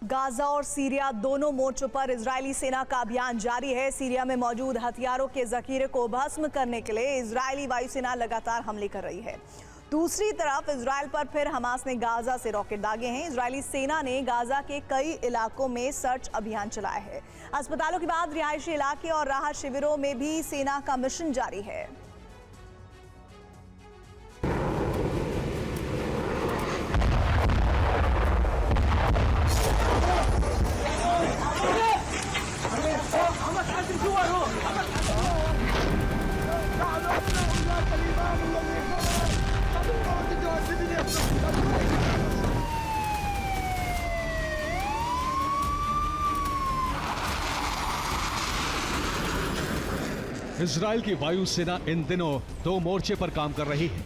Gaza और Syria दोनों मोर्चों पर इजरायली सेना का अभियान जारी है। सीरिया में मौजूद हथियारों के जखीरे को भस्म करने के लिए इजरायली वायुसेना लगातार हमले कर रही है। दूसरी तरफ इजरायल पर फिर हमास ने गाजा से रॉकेट दागे हैं। इजरायली सेना ने गाजा के कई इलाकों में सर्च अभियान चलाया है। अस्पतालों के बाद रिहायशी इलाके और राहत शिविरों में भी सेना का मिशन जारी है। इजरायल की वायुसेना इन दिनों दो मोर्चे पर काम कर रही है।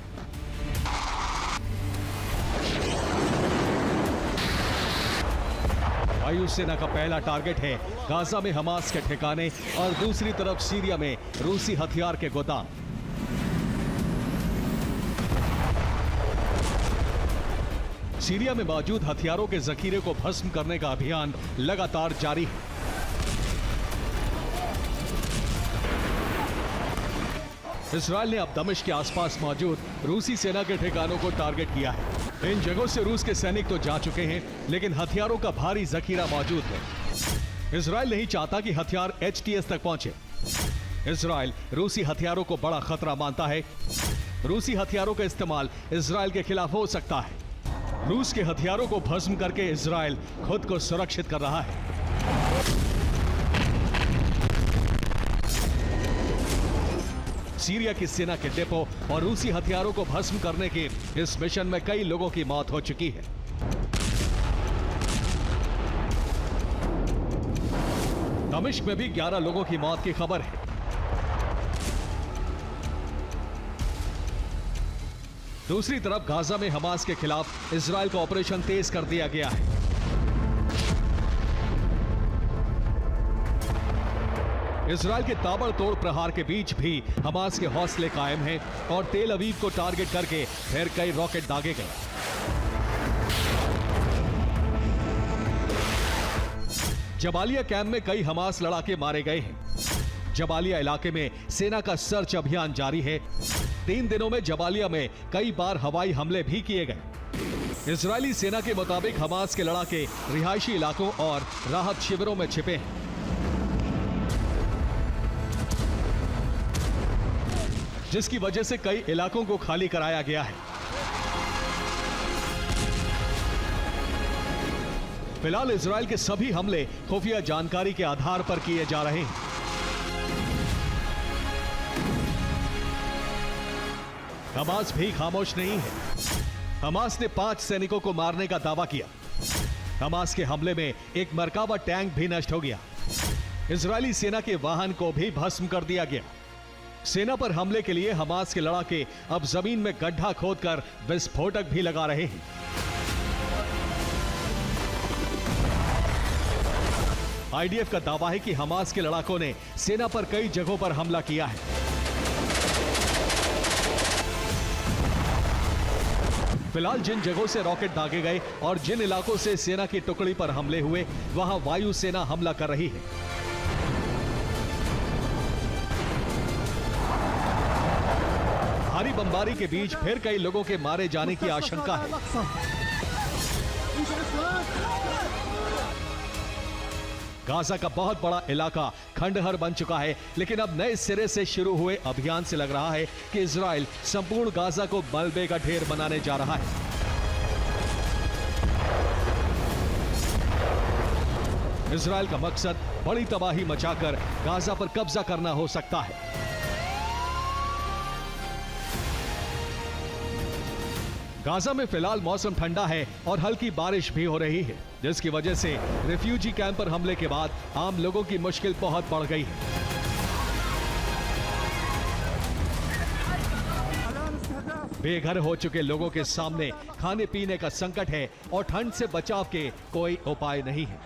वायुसेना का पहला टारगेट है गाजा में हमास के ठिकाने और दूसरी तरफ सीरिया में रूसी हथियार के गोदाम। सीरिया में मौजूद हथियारों के जखीरे को भस्म करने का अभियान लगातार जारी है। इजरायल ने अब दमिश्क के आसपास मौजूद रूसी सेना के ठिकानों को टारगेट किया है। इन जगहों से रूस के सैनिक तो जा चुके हैं, लेकिन हथियारों का भारी जखीरा मौजूद है। इजरायल नहीं चाहता कि हथियार HTS तक पहुंचे। इजरायल रूसी हथियारों को बड़ा खतरा मानता है। रूसी हथियारों का इस्तेमाल इजरायल के खिलाफ हो सकता है। रूस के हथियारों को भस्म करके इजरायल खुद को सुरक्षित कर रहा है। सीरिया की सेना के डिपो और रूसी हथियारों को भस्म करने के इस मिशन में कई लोगों की मौत हो चुकी है। दमिश्क में भी 11 लोगों की मौत की खबर है। दूसरी तरफ गाजा में हमास के खिलाफ इजरायल का ऑपरेशन तेज कर दिया गया है। इजरायल के ताबड़तोड़ प्रहार के बीच भी हमास के हौसले कायम हैं और तेल अवीव को टारगेट करके फिर कई रॉकेट दागे गए। जबालिया कैंप में कई हमास लड़ाके मारे गए हैं। जबालिया इलाके में सेना का सर्च अभियान जारी है। 3 दिनों में जबालिया में कई बार हवाई हमले भी किए गए। इजरायली सेना के मुताबिक हमास के लड़ाके रिहायशी इलाकों और राहत शिविरों में छिपे हैं। जिसकी वजह से कई इलाकों को खाली कराया गया है। फिलहाल इजरायल के सभी हमले खुफिया जानकारी के आधार पर किए जा रहे हैं। हमास भी खामोश नहीं है। हमास ने 5 सैनिकों को मारने का दावा किया। हमास के हमले में एक मरकाबा टैंक भी नष्ट हो गया। इजरायली सेना के वाहन को भी भस्म कर दिया गया। सेना पर हमले के लिए हमास के लड़ाके अब जमीन में गड्ढा खोदकर विस्फोटक भी लगा रहे हैं। IDF का दावा है कि हमास के लड़ाकों ने सेना पर कई जगहों पर हमला किया है। फिलहाल जिन जगहों से रॉकेट दागे गए और जिन इलाकों से सेना की टुकड़ी पर हमले हुए, वहां वायुसेना हमला कर रही है। भारी बमबारी के बीच फिर कई लोगों के मारे जाने की आशंका है। गाजा का बहुत बड़ा इलाका खंडहर बन चुका है, लेकिन अब नए सिरे से शुरू हुए अभियान से लग रहा है कि इजरायल संपूर्ण गाजा को मलबे का ढेर बनाने जा रहा है। इजरायल का मकसद बड़ी तबाही मचाकर गाजा पर कब्जा करना हो सकता है। गाजा में फिलहाल मौसम ठंडा है और हल्की बारिश भी हो रही है, जिसकी वजह से रिफ्यूजी कैंप पर हमले के बाद आम लोगों की मुश्किल बहुत बढ़ गई है। बेघर हो चुके लोगों के सामने खाने पीने का संकट है और ठंड से बचाव के कोई उपाय नहीं है।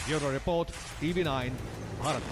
Bureau report, TV9 Bharat.